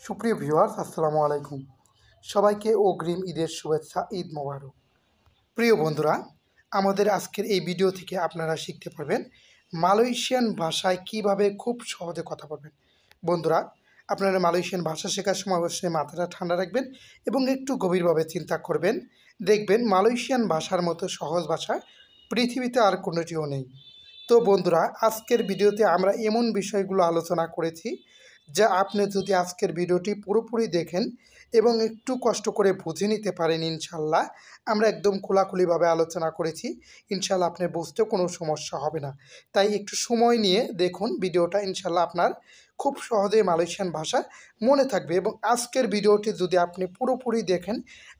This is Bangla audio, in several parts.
সুপ্রিয় ভিউয়ার্স, আসসালামু আলাইকুম। সবাইকে অগ্রিম ঈদের শুভেচ্ছা, ঈদ মোবারক। প্রিয় বন্ধুরা, আমাদের আজকের এই ভিডিও থেকে আপনারা শিখতে পারবেন মালয়েশিয়ান ভাষায় কিভাবে খুব সহজে কথা বলবেন। বন্ধুরা, আপনারা মালয়েশিয়ান ভাষা শেখার সময় অবশ্যই মাথাটা ঠান্ডা রাখবেন এবং একটু গভীরভাবে চিন্তা করবেন। দেখবেন মালয়েশিয়ান ভাষার মতো সহজ ভাষা পৃথিবীতে আর কোনোটিও নেই। তো বন্ধুরা, আজকের ভিডিওতে আমরা এমন বিষয়গুলো আলোচনা করেছি যা আপনি যদি আজকের ভিডিওটি পুরোপুরি দেখেন এবং একটু কষ্ট করে বুঝে নিতে পারেন, ইনশাল্লাহ আমরা একদম খোলাখুলিভাবে আলোচনা করেছি। ইনশাল্লাহ আপনার বুঝতেও কোনো সমস্যা হবে না। তাই একটু সময় নিয়ে দেখুন ভিডিওটা, ইনশাল্লাহ আপনার খুব সহজেই মালয়েশিয়ান ভাষা মনে থাকবে। এবং আজকের ভিডিওটি যদি আপনি পুরোপুরি দেখেন,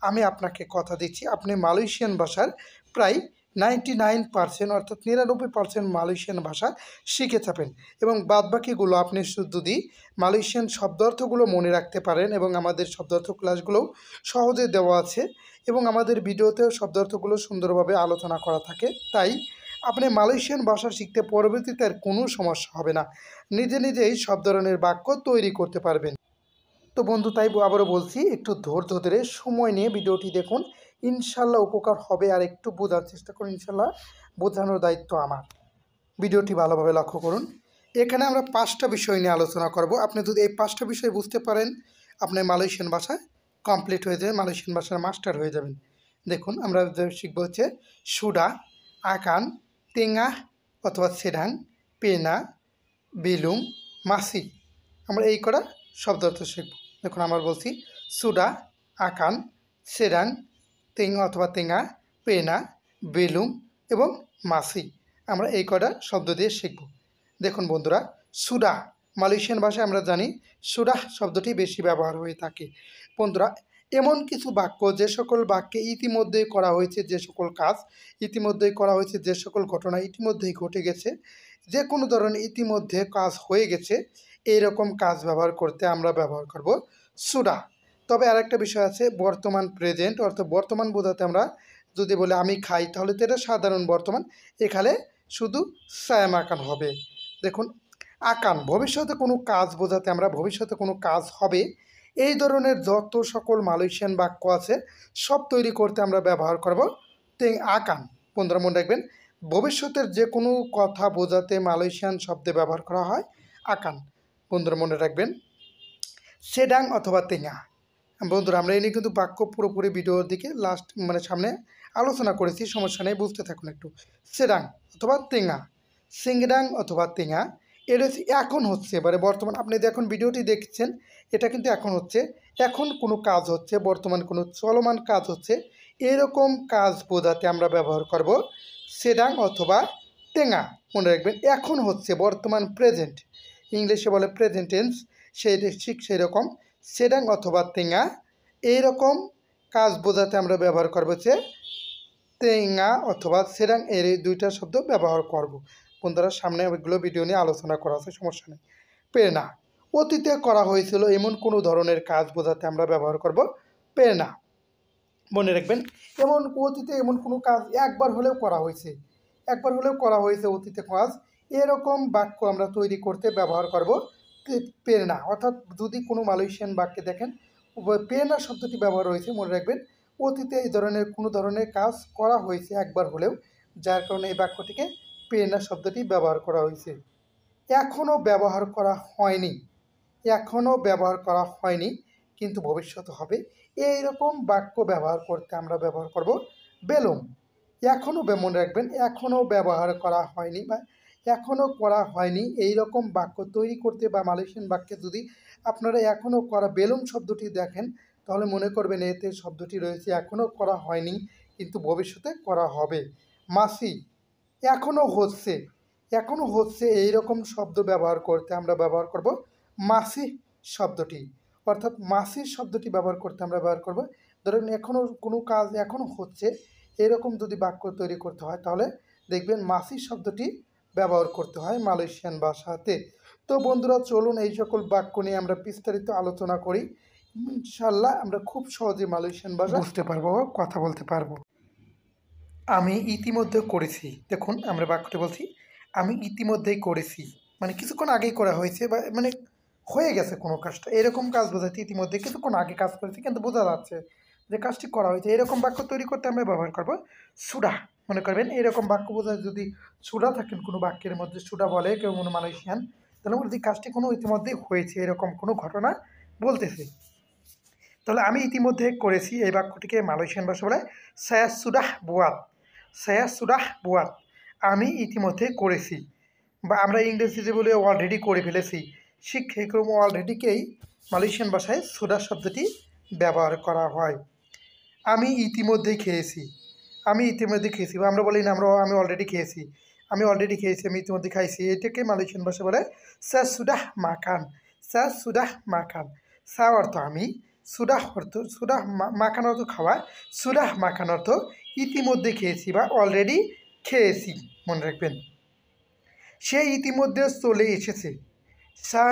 আমি আপনাকে কথা দিচ্ছি আপনি মালয়েশিয়ান ভাষার প্রায় 99% অর্থাৎ 99% মালয়েশিয়ান ভাষা শিখে যাবেন। এবং বাদবাকিগুলো আপনি যদি মালয়েশিয়ান শব্দার্থগুলো মনে রাখতে পারেন, এবং আমাদের শব্দার্থ ক্লাসগুলোও সহজে দেওয়া আছে এবং আমাদের ভিডিওতেও শব্দার্থগুলো সুন্দরভাবে আলোচনা করা থাকে। তাই আপনি মালয়েশিয়ান ভাষা শিখতে পরবর্তীতে আর কোনো সমস্যা হবে না, নিজে নিজেই সব ধরনের বাক্য তৈরি করতে পারবেন। তো বন্ধু, তাই আবারও বলছি, একটু ধৈর্য ধরে সময় নিয়ে ভিডিওটি দেখুন, ইনশাল্লাহ উপকার হবে। আর একটু বোঝার চেষ্টা করুন, ইনশাল্লাহ বোঝানোর দায়িত্ব আমার। ভিডিওটি ভালোভাবে লক্ষ্য করুন। এখানে আমরা 5টা বিষয় নিয়ে আলোচনা করব। আপনি যদি এই 5টা বিষয় বুঝতে পারেন, আপনার মালয়েশিয়ান ভাষা কমপ্লিট হয়ে যাবে, মালয়েশিয়ান ভাষার মাস্টার হয়ে যাবেন। দেখুন, আমরা শিখব হচ্ছে সুডা, আকান, তেঙ্গা অথবা সেডাং, পেনা, বেলুম, মাসি। আমরা এই করা শব্দার্থ শিখব। দেখুন, আমরা বলছি সুডা, আকান, সেডাং, তেঙ্গা অথবা তেঙ্গা, পেনা, বেলুম এবং মাসি। আমরা এই কটা শব্দ দিয়ে শিখব। দেখুন বন্ধুরা, সুডা মালয়েশিয়ান ভাষায় আমরা জানি সুডা শব্দটি বেশি ব্যবহার হয়ে থাকে। বন্ধুরা, এমন কিছু বাক্য, যে সকল বাক্যে ইতিমধ্যেই করা হয়েছে যে সকল কাজ, ইতিমধ্যেই করা হয়েছে যে সকল ঘটনা ইতিমধ্যেই ঘটে গেছে, যে কোনো ধরনের ইতিমধ্যে কাজ হয়ে গেছে, এইরকম কাজ ব্যবহার করতে আমরা ব্যবহার করব সুডা। তবে আরেকটা বিষয় আছে, বর্তমান প্রেজেন্ট অর্থাৎ বর্তমান বোঝাতে আমরা যদি বলে আমি খাই, তাহলে তো এটা সাধারণ বর্তমান, এখানে শুধু সায়াম আকান হবে। দেখুন, আকান ভবিষ্যতে কোনো কাজ বোঝাতে আমরা ভবিষ্যতে কোনো কাজ হবে, এই ধরনের যত সকল মালয়েশিয়ান বাক্য আছে সব তৈরি করতে আমরা ব্যবহার করব আকান। বন্ধুরা মনে রাখবেন, ভবিষ্যতের যে কোনো কথা বোঝাতে মালয়েশিয়ান শব্দে ব্যবহার করা হয় আকান। বন্ধুরা মনে রাখবেন, সেডাং অথবা তেঙ্গা। বন্ধুরা, আমরা এই নিয়ে কিন্তু বাক্য পুরোপুরি ভিডিওর দিকে সামনে আলোচনা করেছি, সমস্যা নেই, বুঝতে থাকুন একটু। সেডাং অথবা তেঙ্গা, সিংডাং অথবা তেঙ্গা, এটা এখন হচ্ছে, এবারে বর্তমান। আপনি এখন ভিডিওটি দেখছেন, এটা কিন্তু এখন হচ্ছে, এখন কোনো কাজ হচ্ছে, বর্তমান কোনো চলমান কাজ হচ্ছে, এরকম কাজ বোঝাতে আমরা ব্যবহার করব সেডাং অথবা তেঙ্গা। মনে রাখবেন, এখন হচ্ছে বর্তমান প্রেজেন্ট, ইংলিশে বলে প্রেজেন্ট টেন্স, ঠিক সেই রকম সেডাং অথবা তেঙ্গা এইরকম কাজ বোঝাতে আমরা ব্যবহার করব যে তেঙ্গা অথবা সেডাং, এর এই দুইটা শব্দ ব্যবহার করব। বন্ধুরা, সামনে ওইগুলো ভিডিও নিয়ে আলোচনা করা আছে, সমস্যা নেই। প্রেরণা, অতীতে করা হয়েছিল এমন কোনো ধরনের কাজ বোঝাতে আমরা ব্যবহার করব প্রেরণা। মনে রাখবেন, অতীতে এমন কোনো কাজ একবার হলেও করা হয়েছে, অতীতে কাজ, এরকম বাক্য আমরা তৈরি করতে ব্যবহার করব প্রেরণা। অর্থাৎ যদি কোনো মালয়েশিয়ান বাক্যে দেখেন প্রেরণা শব্দটি ব্যবহার হয়েছে, মনে রাখবেন অতীতে এই ধরনের কোনো ধরনের কাজ করা হয়েছে একবার হলেও, যার কারণে এই বাক্যটিকে প্রেরণা শব্দটি ব্যবহার করা হয়েছে। এখনও ব্যবহার করা হয়নি কিন্তু ভবিষ্যতে হবে, এইরকম বাক্য ব্যবহার করতে আমরা ব্যবহার করব বেলুম। মনে রাখবেন, এখনও ব্যবহার করা হয়নি বা এখনও করা হয়নি, এইরকম বাক্য তৈরি করতে বা মালয়েশিয়ান বাক্যে যদি আপনারা এখনও করা বেলুম শব্দটি দেখেন, তাহলে মনে করবেন এতে শব্দটি রয়েছে এখনও করা হয়নি কিন্তু ভবিষ্যতে করা হবে। মাসি, এখনও হচ্ছে এইরকম শব্দ ব্যবহার করতে আমরা ব্যবহার করব মাসি শব্দটি। অর্থাৎ মাসি শব্দটি ব্যবহার করতে আমরা ব্যবহার করব, ধরেন এখনও কোনো কাজ এখনও হচ্ছে, এরকম যদি বাক্য তৈরি করতে হয় তাহলে দেখবেন মাসি শব্দটি ব্যবহার করতে হয় মালয়েশিয়ান ভাষাতে। তো বন্ধুরা, চলুন এই সকল বাক্য নিয়ে আমরা বিস্তারিত আলোচনা করি। ইনশাল্লাহ আমরা খুব সহজে মালয়েশিয়ান ভাষা বুঝতে পারবো, কথা বলতে পারবো। আমি ইতিমধ্যে করেছি। দেখুন, আমরা বাক্যটি বলছি আমি ইতিমধ্যেই করেছি, মানে কিছুক্ষণ আগেই করা হয়েছে, বা হয়ে গেছে কোনো কাজটা, এরকম কাজ বোঝাতে ইতিমধ্যে কিছুক্ষণ আগে কাজ করেছি কিন্তু বোঝা যাচ্ছে যে কাজটি করা হয়েছে। এরকম বাক্য তৈরি করতে আমরা ব্যবহার করব সুডা। মনে করবেন এরকম বাক্য বোঝায় যদি সুডা থাকেন কোনো বাক্যের মধ্যে, সুডা বলে কেউ কোনো মালয়েশিয়ান, তাহলে বলতে কাজটি কোনো ইতিমধ্যে হয়েছে এরকম কোনো ঘটনা বলতেছে। তাহলে আমি ইতিমধ্যে করেছি, এই বাক্যটিকে মালয়েশিয়ান ভাষা বলে saya sudah buat, saya sudah buat, আমি ইতিমধ্যে করেছি। বা আমরা ইংরেজিতে বলে অলরেডি করে ফেলেছি। শিক্ষাক্রম অলরেডিকেই মালয়েশিয়ান ভাষায় সুডা শব্দটি ব্যবহার করা হয়। আমি ইতিমধ্যেই খেয়েছি, আমি ইতিমধ্যে খেয়েছি, বা আমরা বলি না আমি অলরেডি খেয়েছি, আমি অলরেডি খেয়েছি, আমি ইতিমধ্যে খাইছি, এটাকে মালয়েশিয়ান ভাষা বলে saya sudah makan, saya sudah makan। সা অর্থ আমি, সুডাহ অর্থ সুডাহ মাখান অর্থ খাওয়া, সুডাহ মাখান অর্থ ইতিমধ্যে খেয়েছি বা অলরেডি খেয়েছি। মনে রাখবেন সে ইতিমধ্যে চলে এসেছে, সে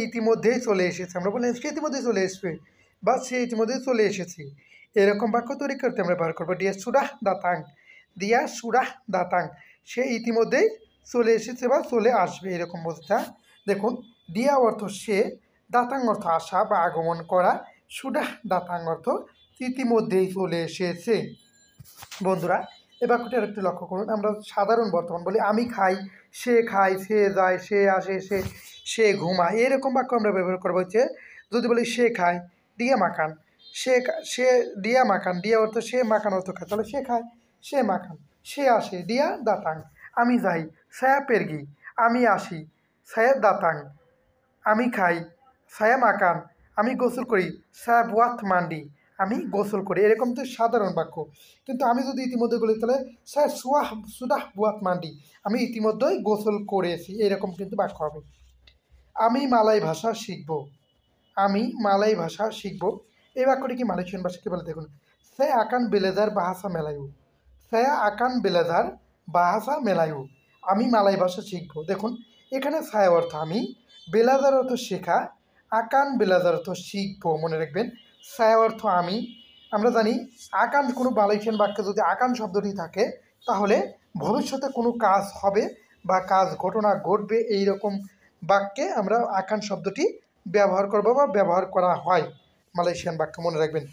ইতিমধ্যেই চলে এসেছে, আমরা বলি সে ইতিমধ্যে চলে আসবে বা সে ইতিমধ্যে চলে এসেছে। এরকম বাক্য তৈরি করতে আমরা ব্যবহার করবো দিয়া সুডাহ দাতাং, দিয়া সুডাহ দাতাং, সে ইতিমধ্যেই চলে এসেছে বা চলে আসবে এরকম বলতে। দেখুন দিয়া অর্থ সে, দাতাং অর্থ আসা বা আগমন করা, সুডাহ দাতাং অর্থ ইতিমধ্যেই চলে এসেছে। বন্ধুরা এ বাক্যটি আরেকটু লক্ষ্য করুন, আমরা সাধারণ বর্তমান বলি আমি খাই, সে খায়, সে যায়, সে আসে, সে ঘুমায়, এরকম বাক্য আমরা ব্যবহার করবো হচ্ছে যদি বলি সে খায় ডিয়া মাকান, সে ডিয়া মাকান, ডিয়া অর্থ সে, মাকান অর্থ খায়, তাহলে সে খায়, সে মাকান, সে আসে ডিয়া দাতাং, আমি যাই সায়া পেরগি, আমি আসি সায়া দাতাং, আমি খাই সায়া মাকান, আমি গোসল করি সায়া বুয়াত মান্ডি, আমি গোসল করি, এরকম তো সাধারণ বাক্য। কিন্তু আমি যদি ইতিমধ্যে বলি তাহলে স্যার সুদাহ বুয়াত মান্ডি, আমি ইতিমধ্যেই গোসল করেছি, এরকম কিন্তু বাক্য হবে। আমি মালয় ভাষা শিখব, আমি মালয় ভাষা শিখব, এই বাক্যটি কি মালয়েশিয়ান ভাষাকে বলে দেখুন সে আকান বেলেজার বাহাসা মেলায়ু, সে আকান বেলেজার বাহাসা মেলায়ু, আমি মালয় ভাষা শিখব। দেখুন এখানে সায়া অর্থ আমি, বেলাজার অর্থ শেখা, আকান বেলাজার অর্থ শিখব। মনে রাখবেন সায়া অর্থ আমি, আমরা জানি আকান কোনো মালয়েশিয়ান বাক্যে যদি আকান শব্দটি থাকে তাহলে ভবিষ্যতে কোনো কাজ হবে বা কাজ ঘটনা ঘটবে, এই রকম বাক্যে আমরা আকান শব্দটি ব্যবহার করব বা ব্যবহার করা হয় মালয়েশিয়ান বাক্য। মনে রাখবেন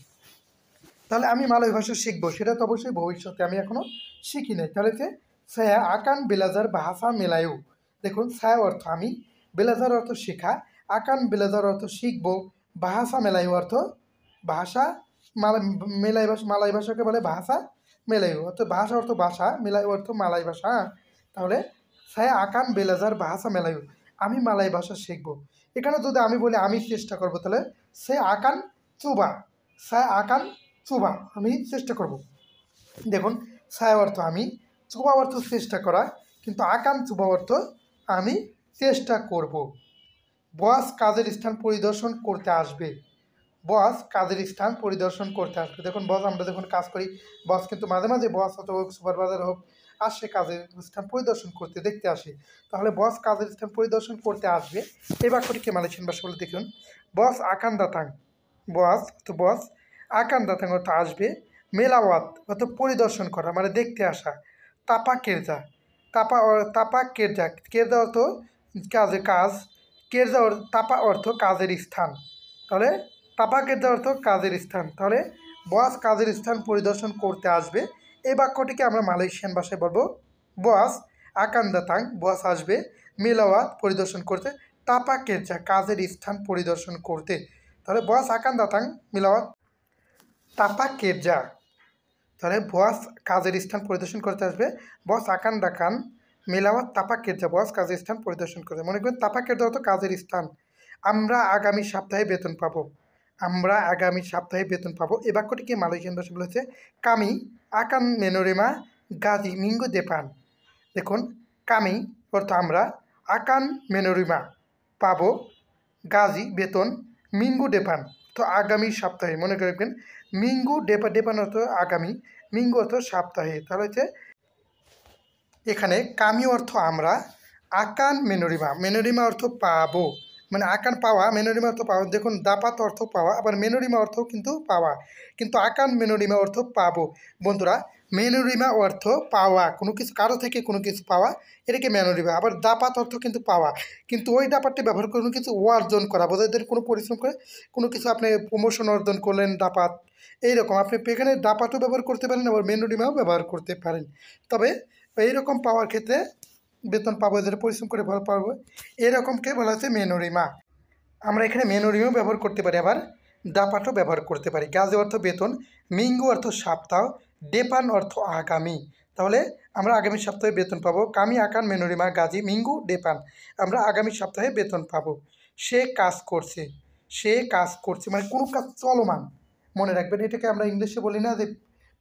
তাহলে আমি মালয় ভাষা শিখবো, সেটা তো অবশ্যই ভবিষ্যতে, আমি এখনও শিখি নাই। তাহলে যে সায়া আকান বেলাজার ভাষা মেলায়ু, দেখুন সায়া অর্থ আমি, বেলাজার অর্থ শেখা, আকান বেলাজার অর্থ শিখব, ভাষা মেলায়ু অর্থ ভাষা, মালয় ভাষাকে বলে ভাষা মেলায়ু, অর্থ ভাষা অর্থ ভাষা, মেলায়ু অর্থ মালয় ভাষা। তাহলে সায়া আকান বেলাজার ভাষা মেলায়ু, আমি মালয় ভাষা শিখব। এখানে যদি আমি বলি আমি চেষ্টা করব তাহলে সে আকান চুবা, সায়া আকান চুবা, আমি চেষ্টা করব। দেখুন সায়া অর্থ আমি, চুবা অর্থ চেষ্টা করা, কিন্তু আকান চুবা অর্থ আমি চেষ্টা করব। বস কাজের স্থান পরিদর্শন করতে আসবে, বস কাজের স্থান পরিদর্শন করতে আসবে। দেখুন বস, আমরা যখন কাজ করি বস কিন্তু মাঝে মাঝে বস অথবা সুপারভাইজার হোক আসে কাজের স্থান পরিদর্শন করতে, দেখতে আসে। তাহলে বস কাজের স্থান পরিদর্শন করতে আসবে, এই বাক্যটিকে মালয়েশিয়ান ভাষা বলে দেখুন বস আকান দাতাং, বস তো বস আকান দাতাং অর্থ আসবে, মেলাওয়াত অর্থ পরিদর্শন করা মানে দেখতে আসা, তাপা কেরজা, তাপা কেরজা, কেরজা অর্থ কাজে কাজ, কেরজা তাপা অর্থ কাজের স্থান, তাহলে তাপা কেরজা অর্থ কাজের স্থান, তাহলে বস কাজের স্থান পরিদর্শন করতে আসবে। এই বাক্যটিকে আমরা মালয়েশিয়ান ভাষায় বলবো বস আকান দাতাং, বস আসবে, মেলাওয়াত পরিদর্শন করতে, তাপা কেরজা কাজের স্থান পরিদর্শন করতে। তাহলে বস আকান দাতাং মিলাওয়াত তাপা কেরজা, তাহলে বস কাজের স্থান পরিদর্শন করতে আসবে, বস আকান দাকান মেলাওয়াত তাপা কেরজা, বস কাজের স্থান পরিদর্শন করতে। মনে করবেন তাপা কেরজা হতো কাজের স্থান। আমরা আগামী সপ্তাহে বেতন পাবো, আমরা আগামী সপ্তাহে বেতন পাবো, এই বাক্যটিকে মালয়েশিয়ান ভাষা বলেছে কামি আকান মেনোরিমা গাজি মিঙ্গু দেপান। দেখুন কামি অর্থ আমরা, আকান মেনোরিমা পাবো, গাজি বেতন, মিঙ্গু ডেপান তো আগামী সপ্তাহে। মনে রাখবেন মিঙ্গু ডেপান অর্থ আগামী, মিঙ্গু অর্থ সপ্তাহে। তাহলে হচ্ছে এখানে কামি অর্থ আমরা, আকান মেনোরিমা, মেনোরিমা অর্থ পাবো, মানে আকান পাওয়া, মেনোরিমা অর্থ পাওয়া। দেখুন দাপাত অর্থ পাওয়া, আবার মেনোরিমা অর্থ কিন্তু পাওয়া, কিন্তু আকান মেনোরিমা অর্থ পাবো। বন্ধুরা মেনোরিমা অর্থ পাওয়া, কোনো কিছু কারো থেকে কোনো কিছু পাওয়া, এটাকে মেনোরিমা। আবার দাপাত অর্থ কিন্তু পাওয়া, কিন্তু ওই দাপাতটি ব্যবহার করে কোনো কিছু অর্জন করা, বোঝাদের কোনো পরিশ্রম করে কোনো কিছু আপনি প্রমোশন অর্জন করলেন, দাপাত এইরকম। আপনি এখানে দাপাতও ব্যবহার করতে পারেন, আবার মেনোরিমাও ব্যবহার করতে পারেন। তবে এইরকম পাওয়ার ক্ষেত্রে বেতন পাবো, যেটা পরিশ্রম করে ভালো পাবো, এরকমকে বলা হচ্ছে মেনোরিমা। আমরা এখানে মেনোরিমাও ব্যবহার করতে পারি, আবার দাপাটও ব্যবহার করতে পারি। গাজে অর্থ বেতন, মিঙ্গু অর্থ সপ্তাহ, ডেপান অর্থ আগামী। তাহলে আমরা আগামী সপ্তাহে বেতন পাবো। কামি আকান মেনোরিমা গাজি মিঙ্গু ডেপান, আমরা আগামী সপ্তাহে বেতন পাবো। সে কাজ করছে, সে কাজ করছে মানে কোনো কাজ চলমান। মনে রাখবেন এটাকে আমরা ইংলিশে বলি না যে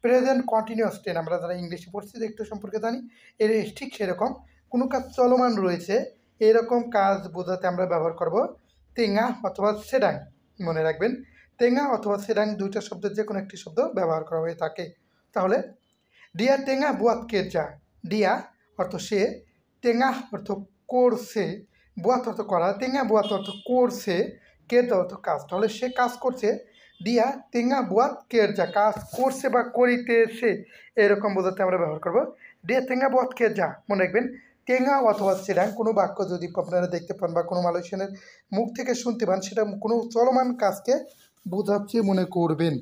প্রেজেন্ট কন্টিনিউয়াস টেন্স, আমরা যারা ইংলিশে পড়ছি একটু সম্পর্কে জানি, এর ঠিক সেরকম কোনো কাজ চলমান রয়েছে এরকম কাজ বোঝাতে আমরা ব্যবহার করব তেঙ্গা অথবা সেডাং। মনে রাখবেন তেঙ্গা অথবা সেডাং দুইটা শব্দের যে কোনো একটি শব্দ ব্যবহার করা হয়ে থাকে। তাহলে ডিয়া টেঙ্গা বুয়াত কেরজা, ডিয়া অর্থ সে, টেঙ্গা অর্থ করছে, বুয়াত অর্থ করা, টেঙ্গা বুয়াত অর্থ করছে, কেরজা অর্থ কাজ। তাহলে সে কাজ করছে, ডিয়া টেঙ্গা বুয়াত কেরজা, কাজ করছে বা করিতেছে এরকম বোঝাতে আমরা ব্যবহার করব ডিয়া টেঙ্গা বুয়াত কেরজা। মনে রাখবেন টেঙ্গা অথবা সেডাং কোনো বাক্য যদি আপনারা দেখতে পান বা কোনো মালয়েশিয়ানের মুখ থেকে শুনতে পান, সেটা কোনো চলমান কাজকে বোঝাচ্ছে মনে করবেন।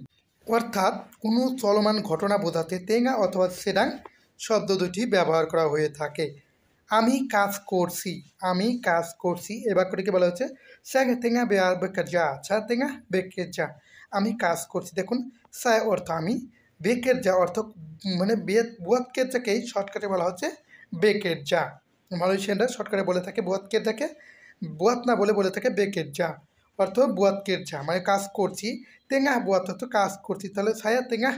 অর্থাৎ কোনো চলমান ঘটনা বোঝাতে তেঙ্গা অথবা সেডাং শব্দ দুটি ব্যবহার করা হয়ে থাকে। আমি কাজ করছি, আমি কাজ করছি এ বাক্যটিকে বলা হচ্ছে স্যাগ তেঙ্গা বেকার যা, ছা তেঙ্গা বেকের যা। আমি কাজ করছি, দেখুন স্যায় অর্থ আমি, বেকের যা অর্থ মানে বুয়াতকের যাকেই শর্টকাটে বলা হচ্ছে বেকের যা। মালয়েশিয়ানরা শর্টকাটে বলে থাকে বুয়াতকের যাকে, বুয়াত না বলে বলে থাকে বেকের যা, অর্থ বুয়াতকের যা মানে কাজ করছি। তেঙ্গা বুয়াত অর্থ কাজ করছি, তাহলে ছায়া তেঙ্গা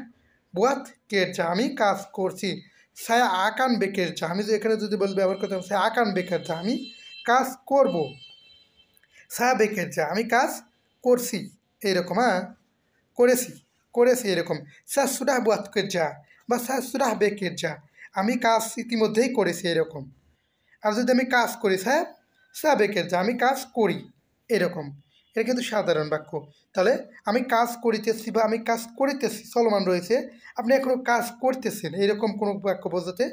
বুয়াত কের যা, আমি কাজ করছি। ছায়া আকান বেকের যা, আমি এখানে যদি ব্যবহার করতাম ছায়া আকান বেকের যা, আমি কাজ করব। ছায়া বেকের যা, আমি কাজ করছি এইরকম, হ্যাঁ করেছি, করেছি এরকম। স্যা সুডাহ বুয়াতকের যা বা স্যা সুডাহ বেকের যা, আমি কাজ ইতিমধ্যেই করেছি এরকম। আর যদি আমি কাজ করি স্যার স্যা বেকের যা, আমি কাজ করি এরকম। এটা কিন্তু সাধারণ বাক্য। তাহলে আমি কাজ করিতেছি বা আমি কাজ করিতেছি চলমান রয়েছে, আপনি এখনও কাজ করতেছেন এরকম কোনো বাক্য বোঝাতে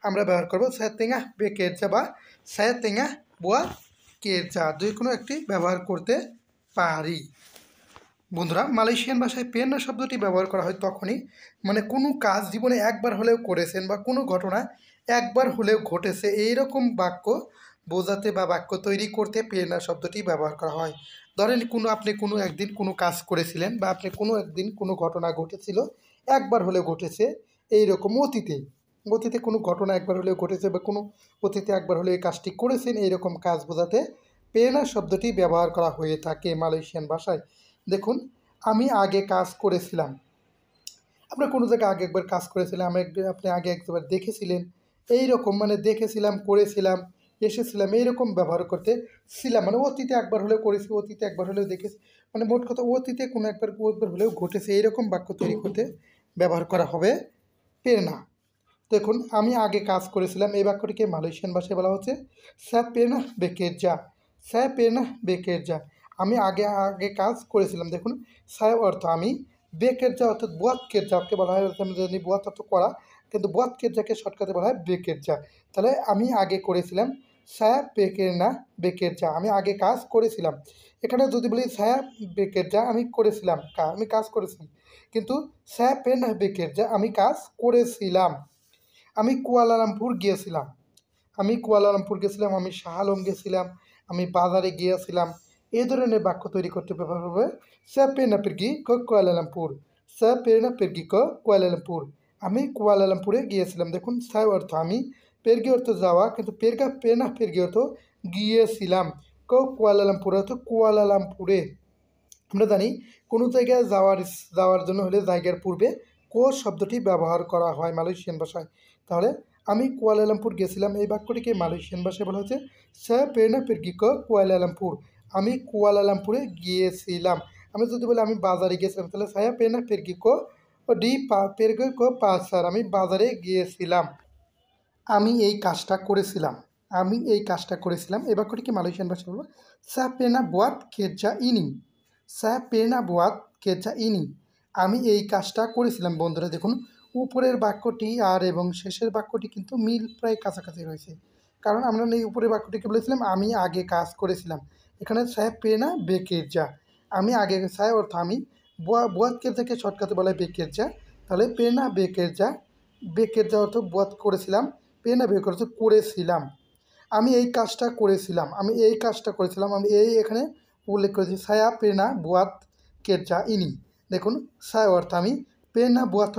আমরা ব্যবহার করবো স্যা তেঙ্গা বেকের যা বা স্যা তেঙ্গা বুয়া কের যা, দুই কোনো একটি ব্যবহার করতে পারি। বন্ধুরা মালয়েশিয়ান ভাষায় পেন্না শব্দটি ব্যবহার করা হয় তখনই মানে কোনো কাজ জীবনে একবার হলেও করেছেন বা কোনো ঘটনা একবার হলেও ঘটেছে এইরকম বাক্য বোঝাতে বা বাক্য তৈরি করতে পেন্না শব্দটি ব্যবহার করা হয়। ধরেন আপনি কোনো একদিন কোনো কাজ করেছিলেন বা আপনি কোনো একদিন কোনো ঘটনা ঘটেছিল একবার হলেও ঘটেছে এইরকম অতীতে, অতীতে কোনো ঘটনা একবার হলেও ঘটেছে বা কোনো অতীতে একবার হলেও এই কাজটি করেছেন এইরকম কাজ বোঝাতে পেন্না শব্দটি ব্যবহার করা হয়ে থাকে মালয়েশিয়ান ভাষায়। দেখুন আমি আগে কাজ করেছিলাম, আপনার কোনো জায়গায় আগে একবার কাজ করেছিলাম, আপনি আগে একবার দেখেছিলেন এইরকম মানে দেখেছিলাম, করেছিলাম, এসেছিলাম এইরকম ব্যবহার করতে ছিলাম মানে অতীতে একবার হলেও করেছি, অতীতে একবার হলেও দেখেছি, মানে মোট কথা অতীতে কোনো একবার হলেও ঘটেছে এইরকম বাক্য তৈরি করতে ব্যবহার করা হবে পেরনা। দেখুন আমি আগে কাজ করেছিলাম এই বাক্যটিকে মালয়েশিয়ান ভাষায় বলা হচ্ছে স্যা পেরনা বেকের যা, স্যা পেরনা বেকের যা, আমি আগে আগে কাজ করেছিলাম। দেখুন স্যায় অর্থ আমি, বেকের যা অর্থাৎ বুয়াতকের যাকে বলা হয়, আমি জানি বুয়াত অর্থ করা, কিন্তু বুয়াতকের যাকে শর্টকাটে বলা হয় বেকের যা। তাহলে আমি আগে করেছিলাম স্যা বেকের না বেকের যা, আমি আগে কাজ করেছিলাম। এখানে যদি বলি স্যা বেকের যা আমি করেছিলাম, আমি কাজ করেছি, কিন্তু স্যা পেন বেকের যা আমি কাজ করেছিলাম। আমি কুয়ালালামপুর গিয়েছিলাম, আমি কুয়ালালামপুর গেছিলাম, আমি শাহ আলম গেছিলাম, আমি বাজারে গিয়েছিলাম এই ধরনের বাক্য তৈরি করতে ব্যবহার হবে স্যা পেনা পেরগি ক কুয়ালালামপুর, স্যা পেনা পেরগি ক কুয়ালালামপুর, আমি কুয়ালালামপুরে গিয়েছিলাম। দেখুন স্যা অর্থ আমি, পেরগি অর্থ যাওয়া, কিন্তু পেরগা পেনা পেরগি অর্থ গিয়েছিলাম, ক কুয়ালালামপুর অর্থ কুয়ালালামপুরে। আমরা জানি কোনো জায়গায় যাওয়ার জন্য হলে জায়গার পূর্বে কো শব্দটি ব্যবহার করা হয় মালয়েশিয়ান ভাষায়। তাহলে আমি কুয়ালালামপুর গেছিলাম এই বাক্যটিকে মালয়েশিয়ান ভাষায় বলা হচ্ছে স্যা পেরনা পেরগি ক কুয়ালালামপুর, আমি কুয়ালালামপুরে গিয়েছিলাম। আমি যদি বলি আমি বাজারে গিয়েছিলাম, তাহলে স্যা পেরনা পেরগি ক ডি পেরগি ক পাসার, আমি বাজারে গিয়েছিলাম। আমি এই কাজটা করেছিলাম, আমি এই কাজটা করেছিলাম। এই বাক্যটিকে মালয়েশিয়ান ভাষায় বলবো সা পেনা বুয়াত কেজা ইনি, সা পেনা বুয়াত কেজা ইনি। আমি এই কাজটা করেছিলাম। বন্ধুরা দেখুন, উপরের বাক্যটি আর এবং শেষের বাক্যটি কিন্তু মিল প্রায় কাছাকাছি রয়েছে, কারণ আমরা এই উপরের বাক্যটিকে বলেছিলাম আমি আগে কাজ করেছিলাম। এখানে সা পেনা বেকেজা, আমি আগে, সা অর্থ আমি, বুয়াত কেজাকে শর্টকাটে বলা হয় বেকেজা। তাহলে পেনা বেকেজা, বেকেজা অর্থ বুয়াত করেছিলাম, পেনা বেক অর্থ করেছিলাম। আমি এই কাজটা করেছিলাম, আমি এই কাজটা করেছিলাম, আমি এই এখানে উল্লেখ করেছি সায়া পেনা বুয়াত কেজা ইনি। দেখুন, সায়া অর্থ আমি, পেনা বুয়াত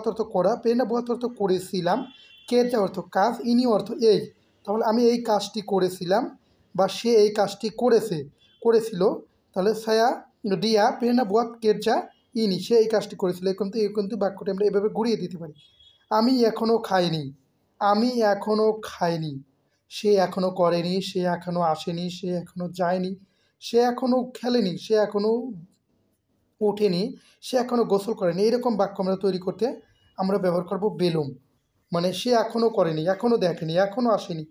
অর্থ করা, পেনা বুয়াত অর্থ করেছিলাম, কেজা অর্থ কাজ, ইনি অর্থ এই। তাহলে আমি এই কাজটি করেছিলাম বা সে এই কাজটি করেছিল। তাহলে সায়া ডিয়া পেনা বুয়াত কেজা ইনি, সে এই কাজটি করেছিল। এই কিন্তু বাক্যটি আমরা এভাবে ঘুরিয়ে দিতে পারি। আমি এখনও খাইনি, আমি এখনও খাইনি, সে এখনও করেনি, সে এখনও আসেনি, সে এখনও যায়নি, সে এখনও খেলেনি, সে এখনও ওঠেনি, সে এখনও গোসল করেনি। এরকম বাক্য আমরা তৈরি করতে আমরা ব্যবহার করব বেলুম, মানে সে এখনও করেনি, এখনও দেখেনি, এখনও আসেনি,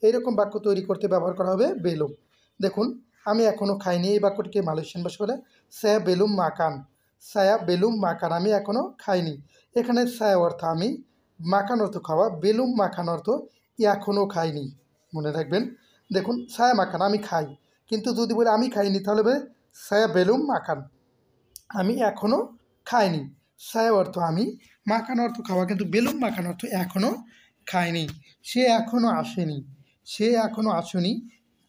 এইরকম বাক্য তৈরি করতে ব্যবহার করা হবে বেলুম। দেখুন, আমি এখনও খাইনি, এই বাক্যটিকে মালয়েশিয়ান ভাষা বলে স্যা বেলুম মাকান, স্যা বেলুম মাকান, আমি এখনও খাইনি। এখানে স্যা অর্থ আমি, মাকান অর্থ খাওয়া, বেলুম মাখান অর্থ এখনও খাইনি। মনে রাখবেন, দেখুন সায়া মাখান আমি খাই, কিন্তু যদি বলে আমি খাইনি তাহলে বলে সায়া বেলুম মাখান, আমি এখনও খাইনি। সায়া অর্থ আমি, মাখান অর্থ খাওয়া, কিন্তু বেলুম মাখান অর্থ এখনও খায়নি, সে এখনও আসেনি, সে এখনও আসেনি।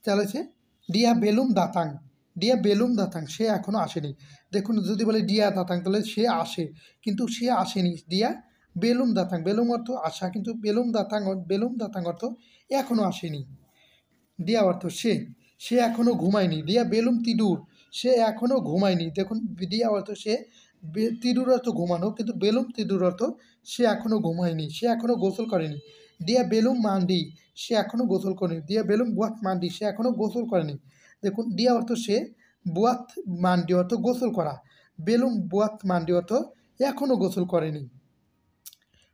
তাহলে সে ডিয়া বেলুম দাতাং, ডিয়া বেলুম দাতাং, সে এখনও আসেনি। দেখুন, যদি বলে ডিয়া দাতাং তাহলে সে আসে, কিন্তু সে আসেনি। ডিয়া বেলুম দাতাং, বেলুম অর্থ আসা, কিন্তু বেলুম দাতাং অর্থ এখনও আসেনি। দিয়া অর্থ সে, সে এখনও ঘুমায়নি। দিয়া বেলুম তিডুর, সে এখনও ঘুমায়নি। দেখুন, দিয়া অর্থ সে, তিডুর অর্থ ঘুমানো, কিন্তু বেলুম তিডুর অর্থ সে এখনও ঘুমায়নি, সে এখনও গোসল করেনি। দিয়া বেলুম মান্ডি, সে এখনও গোসল করেনি। দিয়া বেলুম বুয়াত মান্ডি, সে এখনও গোসল করেনি। দেখুন, দিয়া অর্থ সে, বুয়াত মান্ডি অর্থ গোসল করা, বেলুম বুয়াত মান্ডি অর্থ এখনও গোসল করেনি।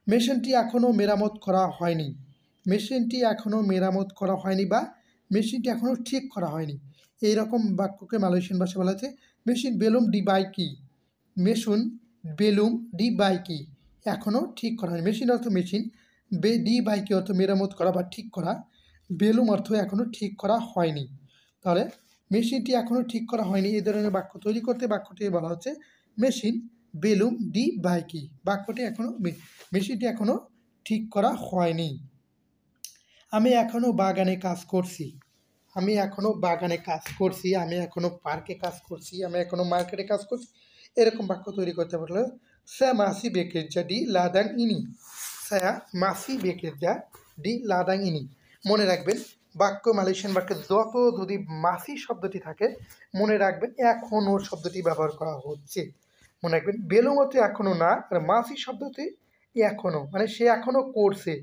মেশিনটি এখনও মেরামত করা হয়নি, মেশিনটি এখনও মেরামত করা হয়নি বা মেশিনটি এখনও ঠিক করা হয়নি। এই রকম বাক্যকে মালয়েশিয়ান ভাষায় বলা হচ্ছে মেশিন বেলুম ডি বাইকি, মেশুন বেলুম ডি বাইকি, এখনও ঠিক করা হয়নি। মেশিন অর্থ মেশিন, ডি বাইকি অর্থ মেরামত করা বা ঠিক করা, বেলুম অর্থ এখনও ঠিক করা হয়নি। তাহলে মেশিনটি এখনও ঠিক করা হয়নি, এই ধরনের বাক্য তৈরি করতে বাক্যটি বলা হচ্ছে মেশিন বেলুম ডি বাইকি, বাক্যটি এখনও, মেশিনটি এখনও ঠিক করা হয়নি। আমি এখনও বাগানে কাজ করছি, আমি এখনও বাগানে কাজ করছি, আমি এখনও পার্কে কাজ করছি, আমি এখনও মার্কেটে কাজ করছি। এরকম বাক্য তৈরি করতে পারলে স্যা মাসি বেকেজা ডি লাদাং ইনি, স্যা মাসি বেকেজা ডি লাদাং ইনি। মনে রাখবেন, বাক্য মালয়েশিয়ান বাক্যে যত যদি মাসি শব্দটি থাকে মনে রাখবেন এখনও শব্দটি ব্যবহার করা হচ্ছে। মনে রাখবেন, বেলুম অর্থ এখনও না, আর মাসি শব্দটি এখনও, মানে সে এখনও করছে,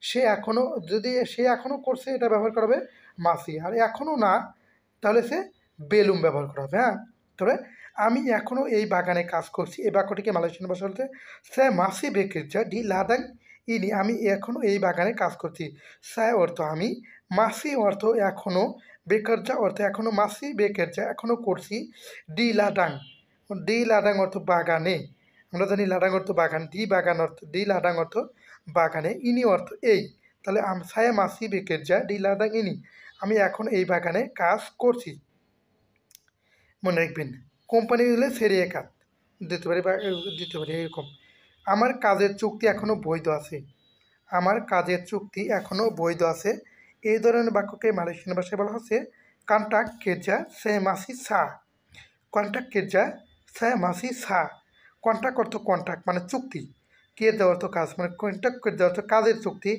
সে এখনও, যদি সে এখনও করছে এটা ব্যবহার করা হবে মাসি, আর এখনও না তাহলে সে বেলুম ব্যবহার করা হবে। হ্যাঁ, তবে আমি এখনও এই বাগানে কাজ করছি, এই বাক্যটিকে মালয়েশিয়ান ভাষা বলতে সে মাসি বেকেজা ডি লাদাং ইনি, আমি এখনও এই বাগানে কাজ করছি। সে অর্থ আমি, মাসি অর্থ এখনও, বেকারজা অর্থ এখনও, মাসি বেকারজা এখনও করছি, ডি লাদাং, ডি লাদাং অর্থ বাগানে, আমরা জানি লাদাং অর্থ বাগান, ডি লাদাং অর্থ বাগানে, ইনি অর্থ এই। তাহলে সায়া মাসি বেকেরজা ডি লাদাং ইনি, আমি এখন এই বাগানে কাজ করছি। মনে রাখবেন, কোম্পানি হলে সেরিয়ে কাজ দিতে পারি বা দিতে পারি এরকম। আমার কাজের চুক্তি এখনও বৈধ আছে, আমার কাজের চুক্তি এখনও বৈধ আছে। এই ধরনের বাক্যকে মালয়েশিয়ান ভাষায় বলা হচ্ছে কন্ট্রাক্ট কেজা সে মাসি সা, কন্ট্রাক্ট কেজা সে মাসি সা। কন্ট্রাক্ট অর্থ কন্ট্রাক্ট মানে চুক্তি, কেজা অর্থ কাজ, মানে কন্ট্রাক্ট কেজা অর্থ কাজের চুক্তি,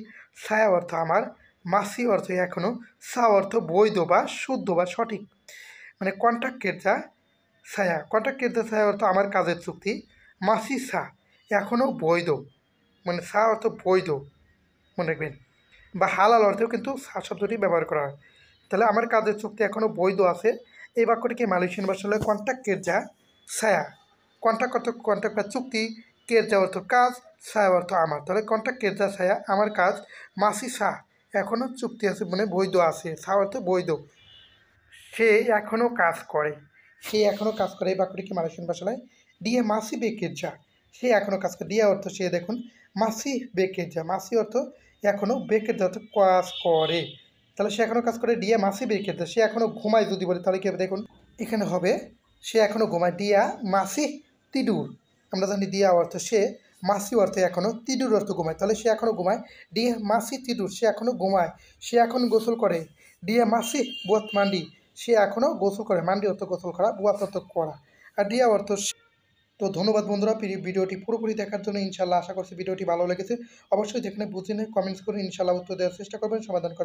সা অর্থ আমার, মাসি অর্থ এখনও, সা অর্থ বৈধ বা শুদ্ধ বা সঠিক। মানে কন্ট্রাক্ট কেজা ছায়া, কন্ট্রাক্ট কেজা ছায়া অর্থ আমার কাজের চুক্তি, মাসি সা এখনও বৈধ, মানে সা অর্থ বৈধ। মনে রাখবেন, বা হালাল অর্থেও কিন্তু সা শব্দটি ব্যবহার করা হয়। তাহলে আমার কাজের চুক্তি এখনও বৈধ আছে। এই বাক্যটিকে মালয়েশিয়ান ভাষা হলো কন্ট্রাক্ট কেজা ছায়া। কন্ট্রাক্ট অর্থ কন্ট্রাক্ট বা চুক্তি, কেজা অর্থ কাজ, ছায়া অর্থ আমার। তাহলে কন্ট্রাক্ট কেজা ছায়া আমার কাজ, মাসি সা এখনও চুক্তি আছে মানে বৈধ আছে, সা অর্থ বৈধ, সে এখনও কাজ করে, সে এখনও কাজ করে। এই বাক্যটিকে মালয়েশিয়ান ভাষায় দিয়ে মাসি বেকেজা, সে এখনও কাজ করে। দিয়া অর্থ সে, দেখুন মাসি বেকেজা, মাসি অর্থ এখনও, বেকেজা অর্থ কাজ করে, তাহলে সে এখনও কাজ করে। ডিয়া মাসি বেকেজা, সে এখনও ঘুমায় যদি বলে তাহলে কি হবে, দেখুন এখানে হবে সে এখনও ঘুমায়। ডিয়া মাসি তিডুর, আমরা জানি দিয়া অর্থ সে, মাসি অর্থ এখনও, তিডুর অর্থ ঘুমায়, তাহলে সে এখনও ঘুমায়। ডিয়া মাসি তিডুর, সে এখনও ঘুমায়, সে এখন গোসল করে। ডিয়া মাসি বুয়াত মান্ডি, সে এখনও গোসল করে, মান্ডি অর্থ গোসল করা, বুয়াত অর্থ করা, আর ডিয়া অর্থ। তো ধন্যবাদ বন্ধুরা ভিডিওটি পুরোপুরি দেখার জন্য। ইনশাল্লাহ আশা করছি ভিডিওটি ভালো লেগেছে। অবশ্যই যেখানে বুঝে নেই কমেন্টস করে ইনশাল্লাহ উত্তর দেওয়ার চেষ্টা করবেন, সমাধান করার